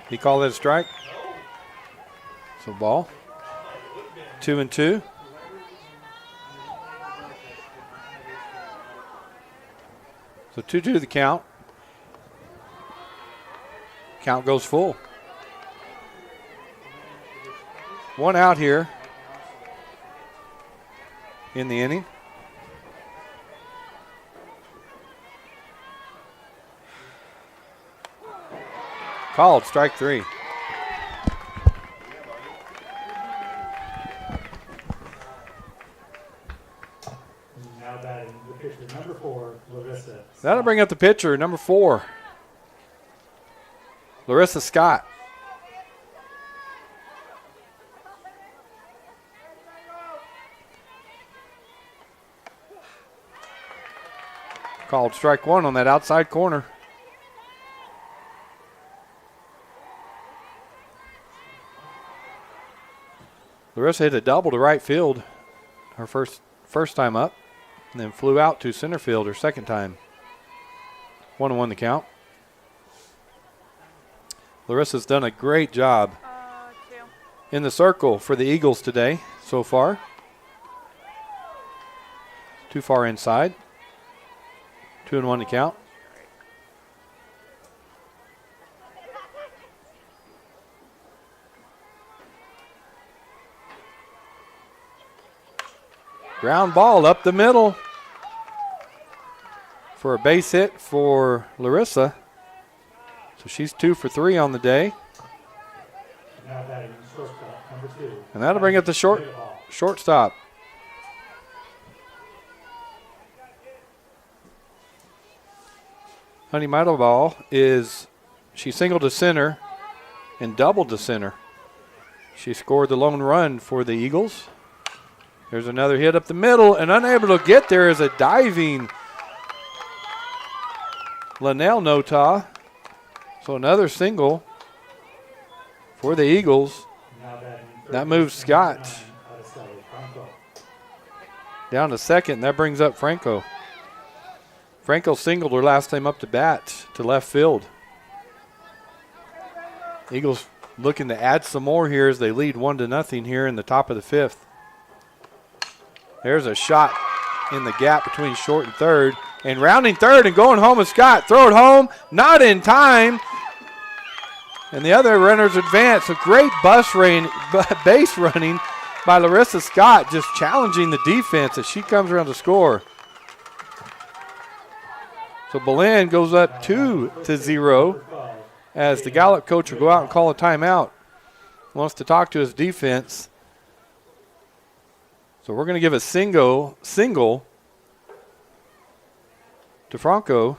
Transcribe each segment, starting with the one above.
He called it a strike. So ball. 2-2. So 2-2 the count. Count goes full. One out here in the inning. Called strike 3. Now batting the pitcher, number 4, Larissa. That'll bring up the pitcher, number 4, Larissa Scott. Called strike 1 on that outside corner. Larissa hit a double to right field her first time up, and then flew out to center field her second time. 1-1 the count. Larissa's done a great job in the circle for the Eagles today so far. Too far inside. 2-1 to count. Ground ball up the middle for a base hit for Larissa. So she's 2 for 3 on the day. Now batting shortstop, number 2. And that'll bring up the shortstop. Honey Meadowball she singled to center and doubled to center. She scored the lone run for the Eagles. There's another hit up the middle, and unable to get there is a diving Linnell Nota. So another single for the Eagles. That moves Scott down to second. That brings up Franco. Franco singled her last time up to bat to left field. Eagles looking to add some more here as they lead 1-0 here in the top of the 5th. There's a shot in the gap between short and third. And rounding third and going home is Scott. Throw it home, not in time. And the other runners advance. A great base running by Larissa Scott, just challenging the defense as she comes around to score. So Belen goes up 2-0 as the Gallup coach will go out and call a timeout. Wants to talk to his defense. So we're going to give a single to Franco.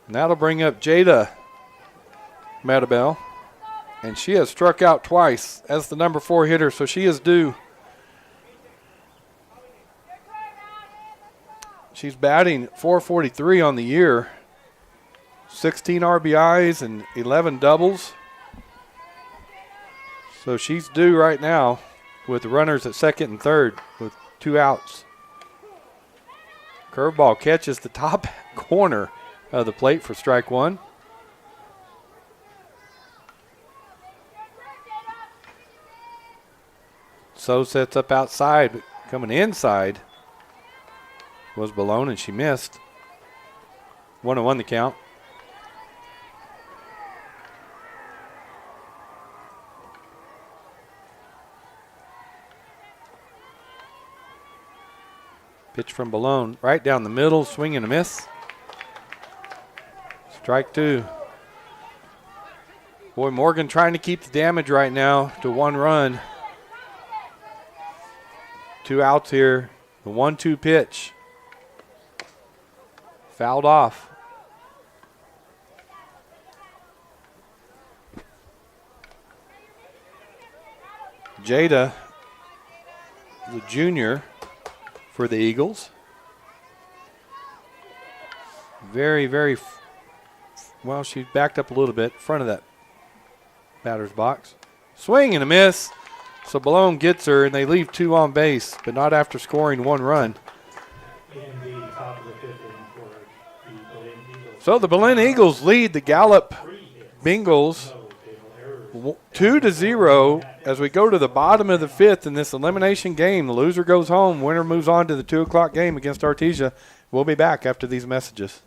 And that'll bring up Jada Madabel. And she has struck out twice as the number 4 hitter, so she is due. She's batting .443 on the year. 16 RBIs and 11 doubles. So she's due right now with runners at second and third with 2 outs. Curveball catches the top corner of the plate for strike 1. So sets up outside, but coming inside was Belen, and she missed. 1-1 the count. Pitch from Belen, right down the middle, swing and a miss. Strike 2. Boy, Morgan trying to keep the damage right now to 1 run. 2 outs here. The 1-2 pitch. Fouled off. Jada, the junior for the Eagles. Very, well, she backed up a little bit in front of that batter's box. Swing and a miss. So Belen gets her, and they leave 2 on base, but not after scoring 1 run. In the top of the 5th inning for the So the Belen Eagles lead the Gallup Bengals 2-0 as we go to the bottom of the fifth in this elimination game. The loser goes home. Winner moves on to the 2 o'clock game against Artesia. We'll be back after these messages.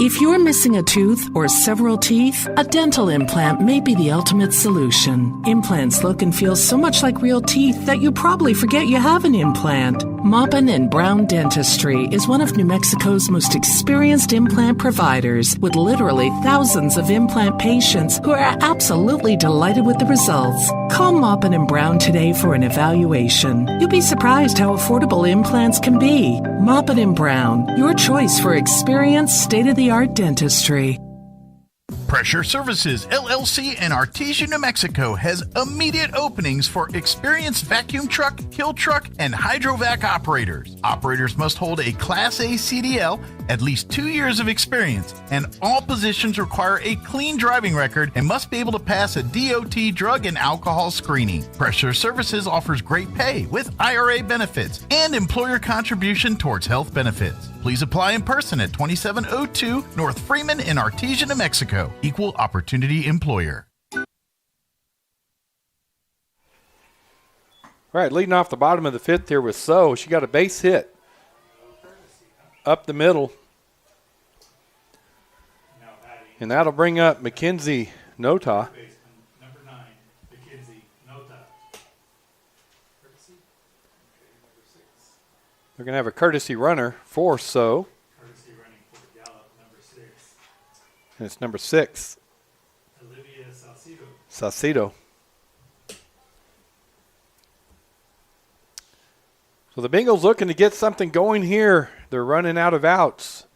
If you're missing a tooth or several teeth, a dental implant may be the ultimate solution. Implants look and feel so much like real teeth that you probably forget you have an implant. Maupin and Brown Dentistry is one of New Mexico's most experienced implant providers, with literally thousands of implant patients who are absolutely delighted with the results. Call Maupin and Brown today for an evaluation. You'll be surprised how affordable implants can be. Maupin and Brown, your choice for experienced, state-of-the-art dentistry. Pressure Services, LLC in Artesia, New Mexico has immediate openings for experienced vacuum truck, kill truck, and hydrovac operators. Operators must hold a Class A CDL, at least 2 years of experience, and all positions require a clean driving record and must be able to pass a DOT drug and alcohol screening. Pressure Services offers great pay with IRA benefits and employer contribution towards health benefits. Please apply in person at 2702 North Freeman in Artesia, New Mexico. Equal Opportunity Employer. All right, leading off the bottom of the fifth here with So. She got a base hit up the middle. And that'll bring up Mackenzie Nota. Number 9, Mackenzie Nota. They're going to have a courtesy runner for So. Courtesy running for Gallup, number 6. And it's number 6, Olivia Salcido. Salcido. So the Bengals looking to get something going here. They're running out of outs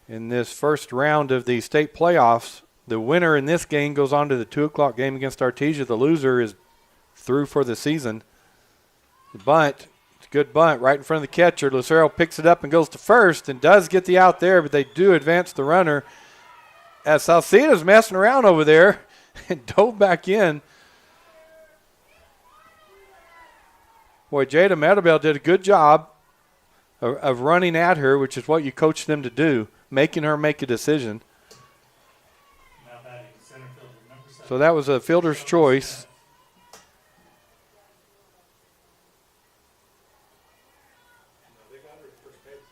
in this first round of the state playoffs. The winner in this game goes on to the 2 o'clock game against Artesia. The loser is through for the season. The bunt. Good bunt right in front of the catcher. Lucero picks it up and goes to first and does get the out there, but they do advance the runner as Salcido's messing around over there and dove back in. Boy, Jada Metabel did a good job of running at her, which is what you coach them to do, making her make a decision. Now batting center fielder, number 7. So that was a fielder's choice.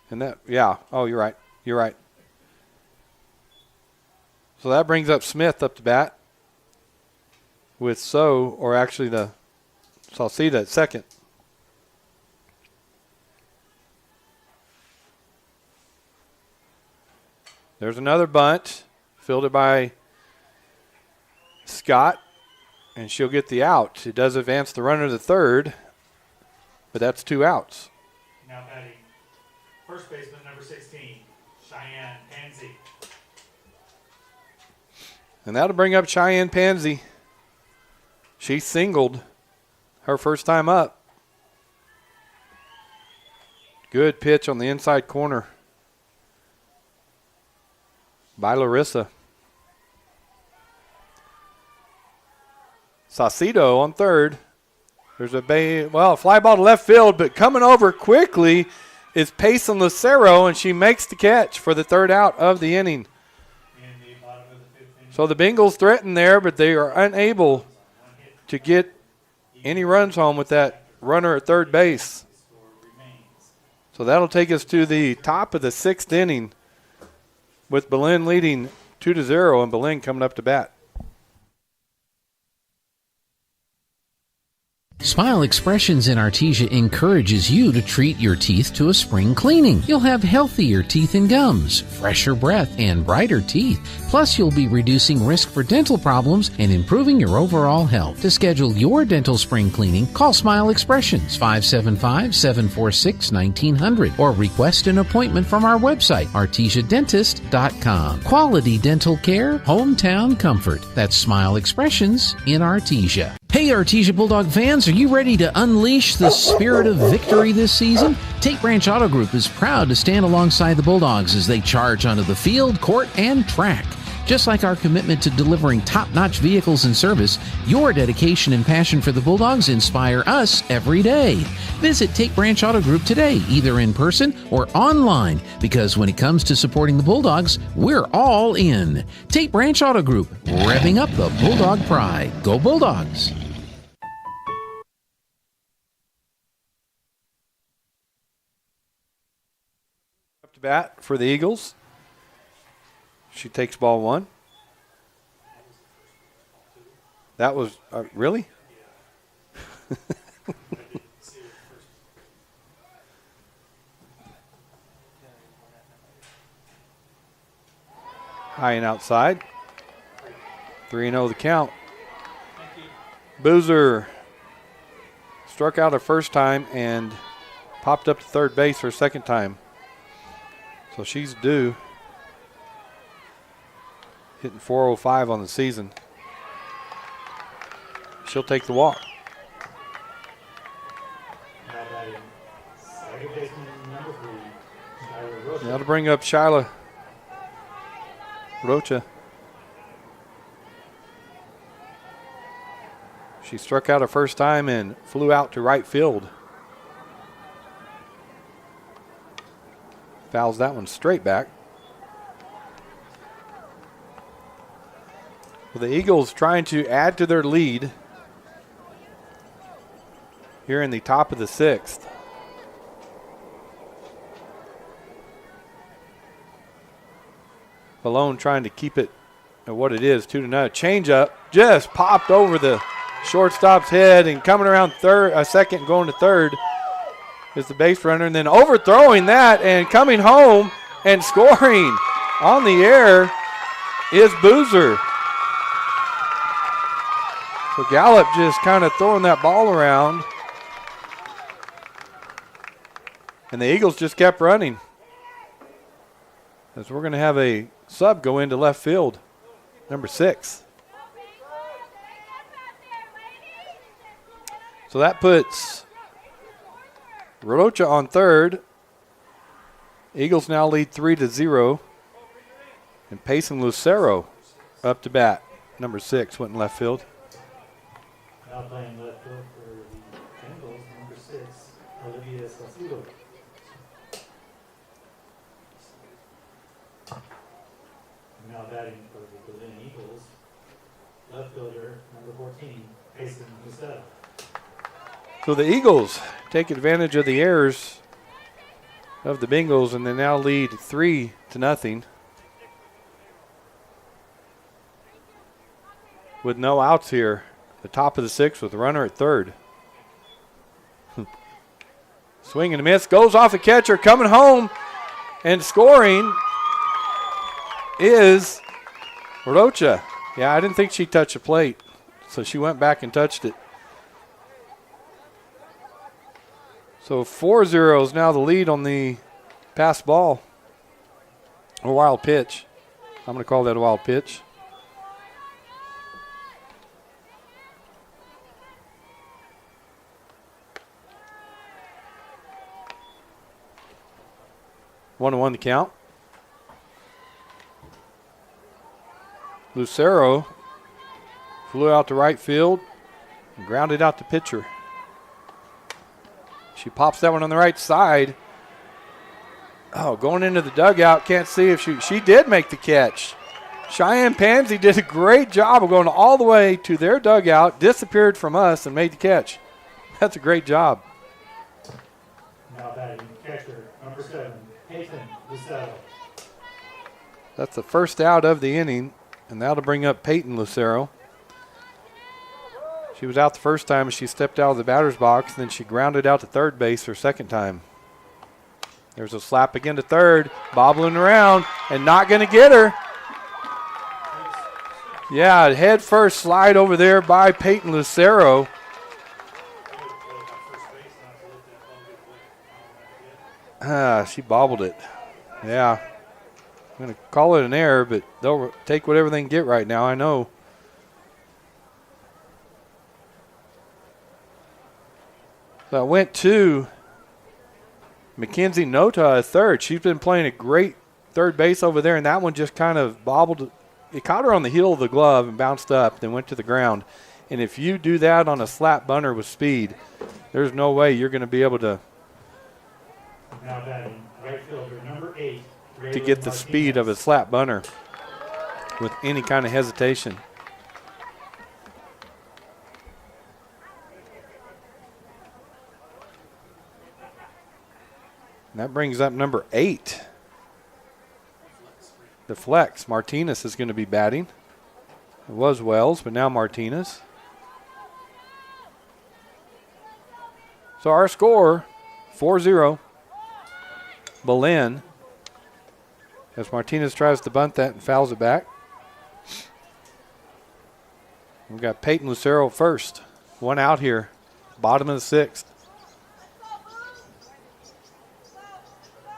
And that, yeah. Oh, you're right. You're right. So that brings up Smith up to bat with So, or actually the Salcida at second. There's another bunt fielded by Scott, and she'll get the out. It does advance the runner to third, but that's 2 outs. Now batting first baseman, number 16, Cheyenne Pansy. And that'll bring up Cheyenne Pansy. She singled her first time up. Good pitch on the inside corner by Larissa. Saucedo on third. There's a fly ball to left field, but coming over quickly is Payson Lucero, and she makes the catch for the third out of the inning. So the Bengals threaten there, but they are unable to get any runs home with that runner at third base. So that'll take us to the top of the 6th inning with Belen leading 2-0 and Belen coming up to bat. Smile Expressions in Artesia encourages you to treat your teeth to a spring cleaning. You'll have healthier teeth and gums, fresher breath, and brighter teeth. Plus, you'll be reducing risk for dental problems and improving your overall health. To schedule your dental spring cleaning, call Smile Expressions 575-746-1900 or request an appointment from our website, artesiadentist.com. Quality dental care, hometown comfort. That's Smile Expressions in Artesia. Hey Artesia Bulldog fans, are you ready to unleash the spirit of victory this season? Tate Branch Auto Group is proud to stand alongside the Bulldogs as they charge onto the field, court, and track. Just like our commitment to delivering top-notch vehicles and service, your dedication and passion for the Bulldogs inspire us every day. Visit Tate Branch Auto Group today, either in person or online, because when it comes to supporting the Bulldogs, we're all in. Tate Branch Auto Group, revving up the Bulldog pride. Go Bulldogs! Up to bat for the Eagles. She takes ball one. That was, really? High and outside. 3-0 the count. Boozer struck out her first time and popped up to third base her second time. So she's due. Hitting .405 on the season. She'll take the walk. Now to bring up Shyla Rocha. She struck out her first time and flew out to right field. Fouls that one straight back. Well, the Eagles trying to add to their lead here in the top of the sixth. Belen trying to keep it at what it is, 2-0. Change up, just popped over the shortstop's head, and coming around second and going to third is the base runner, and then overthrowing that and coming home and scoring on the air is Boozer. So Gallup just kind of throwing that ball around. And the Eagles just kept running. As we're going to have a sub go into left field, number 6. So that puts Rocha on third. Eagles now lead 3-0. And Payson Lucero up to bat. Number 6 went in left field. Now playing left field for the Bengals, number 6, Olivia Salcido. Now batting for the Belen Eagles, left fielder, number 14, Payson Lucero. So the Eagles take advantage of the errors of the Bengals, and they now lead 3-0. With no outs here. The top of the sixth with a runner at third. Swing and a miss. Goes off the catcher. Coming home and scoring is Rocha. Yeah, I didn't think she touched the plate. So she went back and touched it. So 4-0 is now the lead on the pass ball. A wild pitch. I'm going to call that a wild pitch. One to one the count. Lucero flew out to right field and grounded out the pitcher. She pops that one on the right side. Oh, going into the dugout. Can't see if she did make the catch. Cheyenne Pansy did a great job of going all the way to their dugout, disappeared from us, and made the catch. That's a great job. Now batting catcher, number 7, Payson Lucero. That's the first out of the inning, and that'll bring up Peyton Lucero. She was out the first time as she stepped out of the batter's box, and then she grounded out to third base her second time. There's a slap again to third, bobbling around, and not going to get her. Yeah, head first slide over there by Peyton Lucero. She bobbled it. Yeah. I'm going to call it an error, but they'll take whatever they can get right now, I know. So I went to Mackenzie Nota at third. She's been playing a great third base over there, and that one just kind of bobbled it caught her on the heel of the glove and bounced up, then went to the ground. And if you do that on a slap bunter with speed, there's no way you're going to be able to Now batting, right fielder number 8. to get the speed of a slap bunter with any kind of hesitation. And that brings up number 8. The flex. Martinez is going to be batting. It was Wells, but now Martinez. So our score, 4-0. Belen, as Martinez tries to bunt that and fouls it back. We've got Peyton Lucero first. One out here, bottom of the 6th.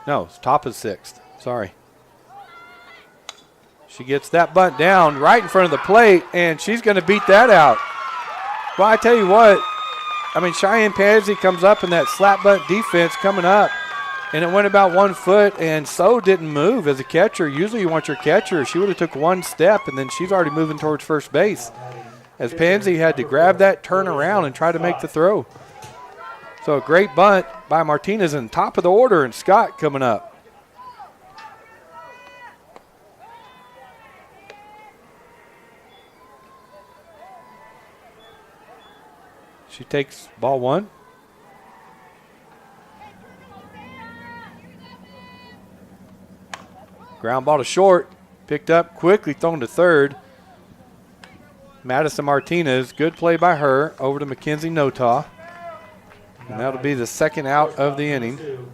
No, it's top of the 6th. Sorry. She gets that bunt down right in front of the plate, and she's going to beat that out. Well, I tell you what, I mean, Cheyenne Pansy comes up in that slap bunt defense coming up, and it went about 1 foot, and so didn't move as a catcher. Usually you want your catcher. She would have took one step, and then she's already moving towards first base. As Pansy had to grab that, turn around, and try to make the throw. So a great bunt by Martinez, and top of the order, and Scott coming up. She takes ball 1. Ground ball to short. Picked up quickly, thrown to third. Madison Martinez, good play by her, over to Mackenzie Notaw. And that'll be the second out of the inning. So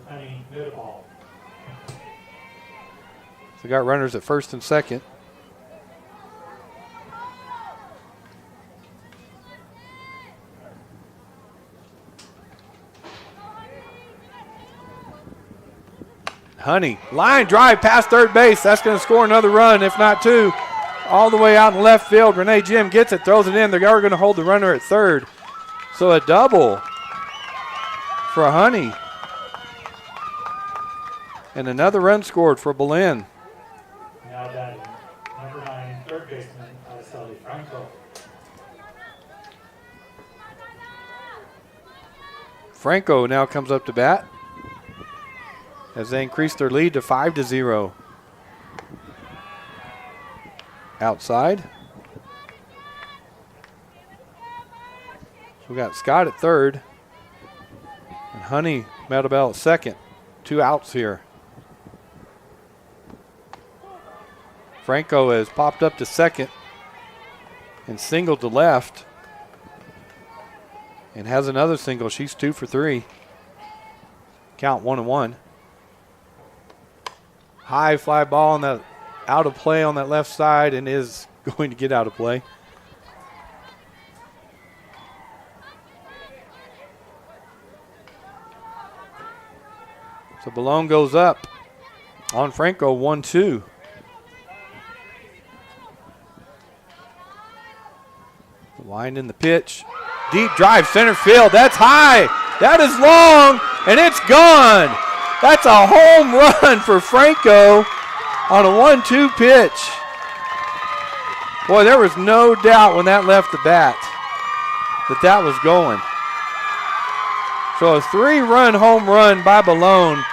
we got runners at first and second. Honey, line drive past third base. That's going to score another run, if not 2. All the way out in left field. Renee Jim gets it, throws it in. They are going to hold the runner at third. So a double for Honey. And another run scored for Belen. Now batting, number 9, third baseman, Araceli Franco. Franco now comes up to bat as they increase their lead to 5-0. Outside. So we got Scott at third and Honey Meadowbell at second. 2 outs here. Franco has popped up to second and singled to left and has another single. She's 2 for 3. Count 1-1. High fly ball on that, out of play on that left side, and is going to get out of play. So Belen goes up on Franco, 1-2. Line in the pitch. Deep drive, center field. That's high. That is long, and it's gone. That's a home run for Franco on a 1-2 pitch. Boy, there was no doubt when that left the bat that was going. So a 3-run home run by Belen.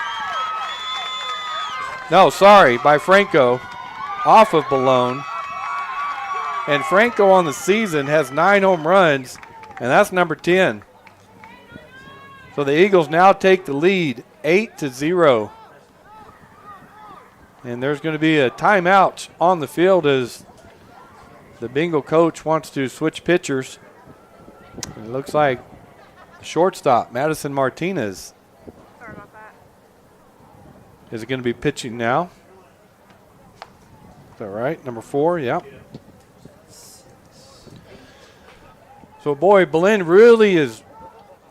No, sorry, by Franco off of Belen. And Franco on the season has 9 home runs, and that's number 10. So the Eagles now take the lead 8-0. And there's going to be a timeout on the field as the bingo coach wants to switch pitchers. It looks like the shortstop, Madison Martinez. Sorry about that. Is it going to be pitching now? Is that right? Number 4, yeah. So, boy, Belen really is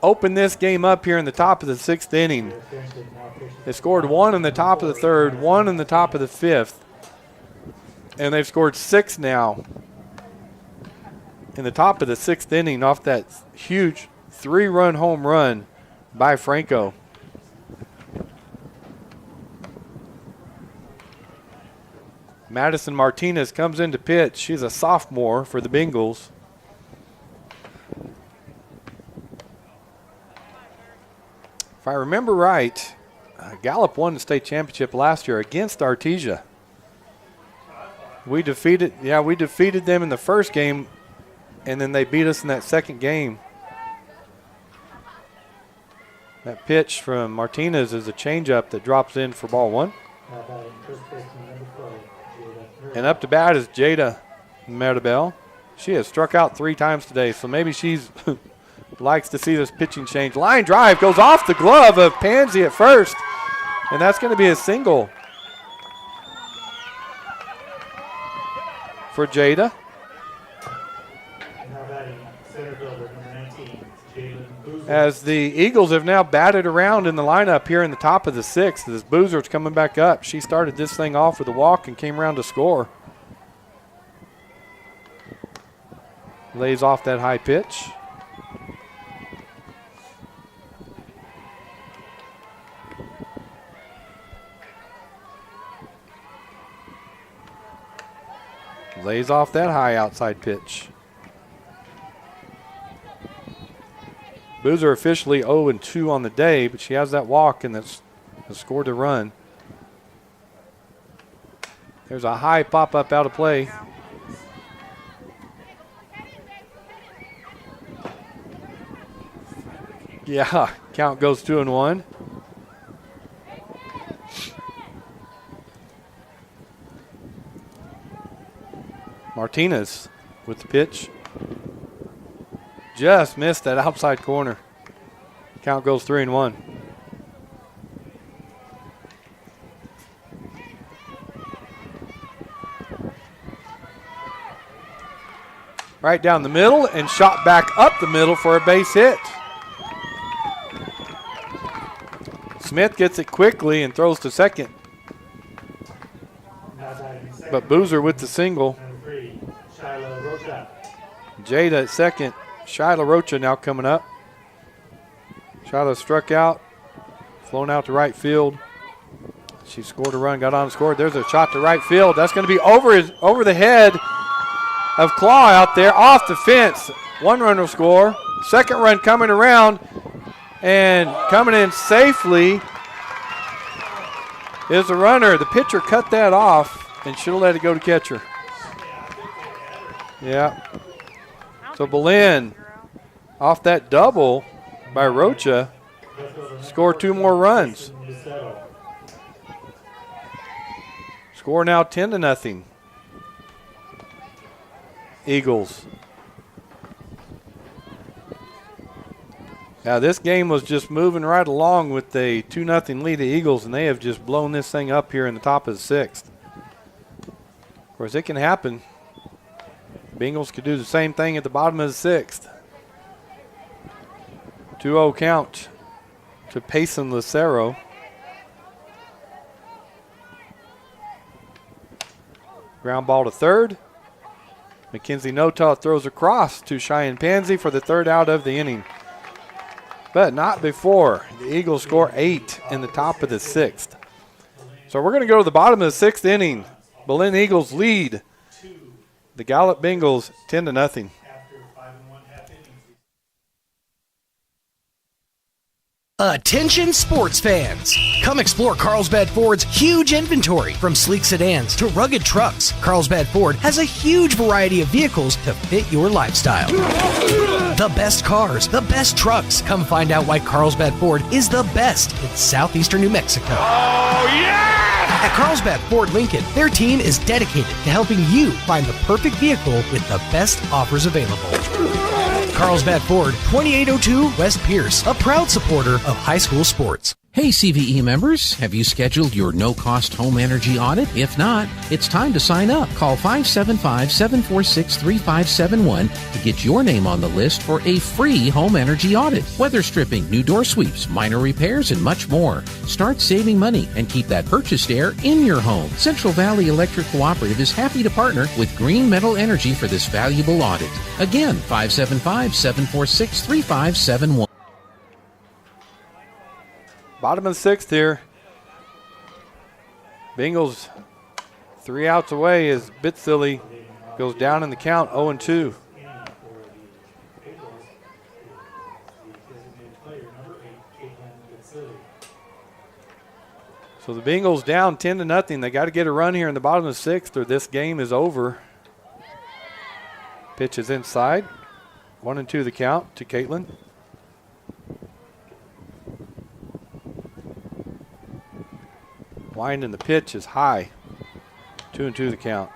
opened this game up here in the top of the 6th inning. They scored 1 in the top of the 3rd, 1 in the top of the 5th, and they've scored 6 now in the top of the 6th inning off that huge 3-run home run by Franco. Madison Martinez comes in to pitch. She's a sophomore for the Bengals. If I remember right, Gallup won the state championship last year against Artesia. We defeated them in the first game, and then they beat us in that second game. That pitch from Martinez is a changeup that drops in for ball one. And up to bat is Jada Maribel. She has struck out 3 times today, so maybe she's likes to see this pitching change. Line drive goes off the glove of Pansy at first, and that's going to be a single for Jada. As the Eagles have now batted around in the lineup here in the top of the 6th, as Boozer's coming back up. She started this thing off with a walk and came around to score. Lays off that high pitch. Lays off that high outside pitch. Boozer officially 0-2 on the day, but she has that walk and that's scored a run. There's a high pop-up out of play. Yeah, count goes 2-1. Martinez with the pitch. Just missed that outside corner. Count goes 3-1. Right down the middle and shot back up the middle for a base hit. Smith gets it quickly and throws to second. But Boozer with the single. Jada at second. Shyla Rocha now coming up. Shyla struck out, flown out to right field. She scored a run, got on and scored. There's a shot to right field. That's going to be over the head of Claw out there, off the fence. 1 run will score. Second run coming around, and coming in safely is the runner. The pitcher cut that off and should have let it go to catcher. Yeah. So Belen, off that double by Rocha, scored 2 more runs. Score now 10-0. Eagles. Now this game was just moving right along with a 2-0 lead to Eagles, and they have just blown this thing up here in the top of the 6th. Of course, it can happen. Bengals could do the same thing at the bottom of the 6th. 2-0 count to Payson Lucero. Ground ball to third. Mackenzie Nota throws across to Cheyenne Pansy for the 3rd out of the inning. But not before the Eagles score 8 in the top of the 6th. So we're going to go to the bottom of the 6th inning. Belen Eagles lead the Gallup Bengals 10-0. Attention sports fans! Come explore Carlsbad Ford's huge inventory. From sleek sedans to rugged trucks, Carlsbad Ford has a huge variety of vehicles to fit your lifestyle. The best cars, the best trucks. Come find out why Carlsbad Ford is the best in southeastern New Mexico. Oh, yeah! At Carlsbad Ford Lincoln, their team is dedicated to helping you find the perfect vehicle with the best offers available. Carlsbad Ford, 2802 West Pierce, a proud supporter of high school sports. Hey CVE members, have you scheduled your no-cost home energy audit? If not, it's time to sign up. Call 575-746-3571 to get your name on the list for a free home energy audit. Weather stripping, new door sweeps, minor repairs, and much more. Start saving money and keep that purchased air in your home. Central Valley Electric Cooperative is happy to partner with Green Metal Energy for this valuable audit. Again, 575-746-3571. Bottom of the 6th here. Bengals 3 outs away as Bitsilly goes down in the count 0-2. So the Bengals down 10-0. They got to get a run here in the bottom of the 6th or this game is over. Pitch is inside. 1-2 the count to Caitlin. Wind in the pitch is high. 2-2 the count.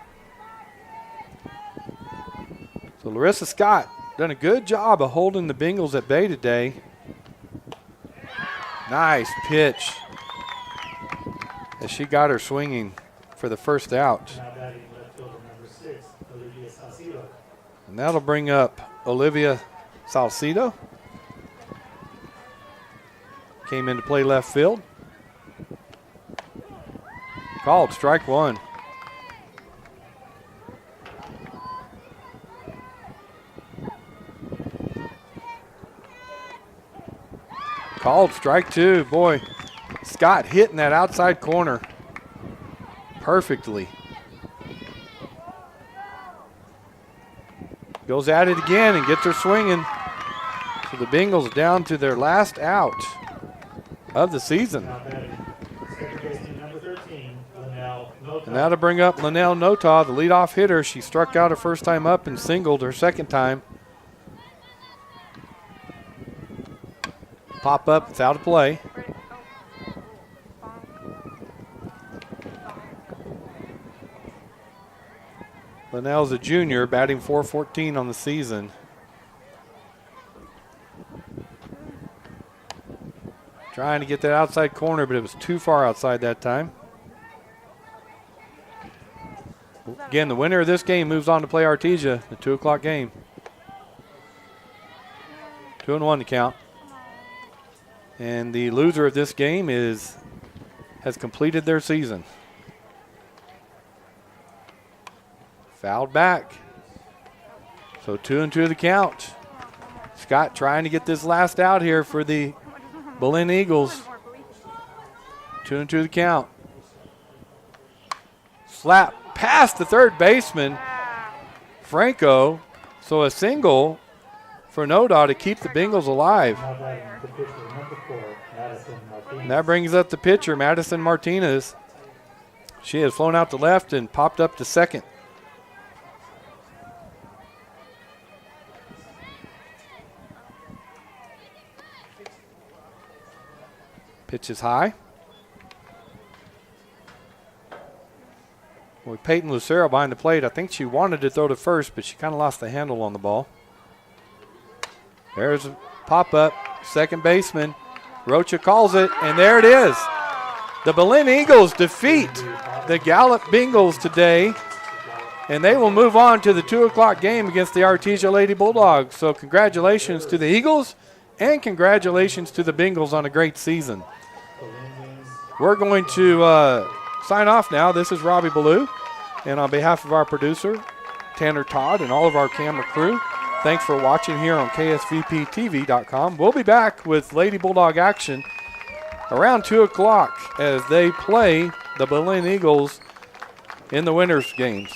So Larissa Scott done a good job of holding the Bengals at bay today. Nice pitch as she got her swinging for the first out. And that'll bring up Olivia Salcido. Came in to play left field. Called strike 1. Called strike 2. Boy, Scott hitting that outside corner perfectly. Goes at it again and gets her swinging. So the Bengals down to their last out of the season. And that'll bring up Linnell Nota, the leadoff hitter. She struck out her first time up and singled her second time. Pop up, it's out of play. Linnell's a junior, batting .414 on the season. Trying to get that outside corner, but it was too far outside that time. Again, the winner of this game moves on to play Artesia, the 2 o'clock game. 2-1 to count. And the loser of this game has completed their season. Fouled back. So 2-2 the count. Scott trying to get this last out here for the Belen Eagles. 2-2 the count. Slap past the third baseman, Franco. So a single for Noda to keep the Bengals alive. And that brings up the pitcher, Madison Martinez. She has flown out to left and popped up to second. Pitch is high. With Peyton Lucero behind the plate, I think she wanted to throw to first, but she kind of lost the handle on the ball. There's a pop-up, second baseman. Rocha calls it, and there it is. The Belen Eagles defeat the Gallup Bengals today, and they will move on to the 2 o'clock game against the Artesia Lady Bulldogs. So congratulations to the Eagles, and congratulations to the Bengals on a great season. We're going to sign off now. This is Robbie Ballou, and on behalf of our producer, Tanner Todd, and all of our camera crew, thanks for watching here on KSVPTV.com. We'll be back with Lady Bulldog action around 2 o'clock as they play the Belen Eagles in the winners' games.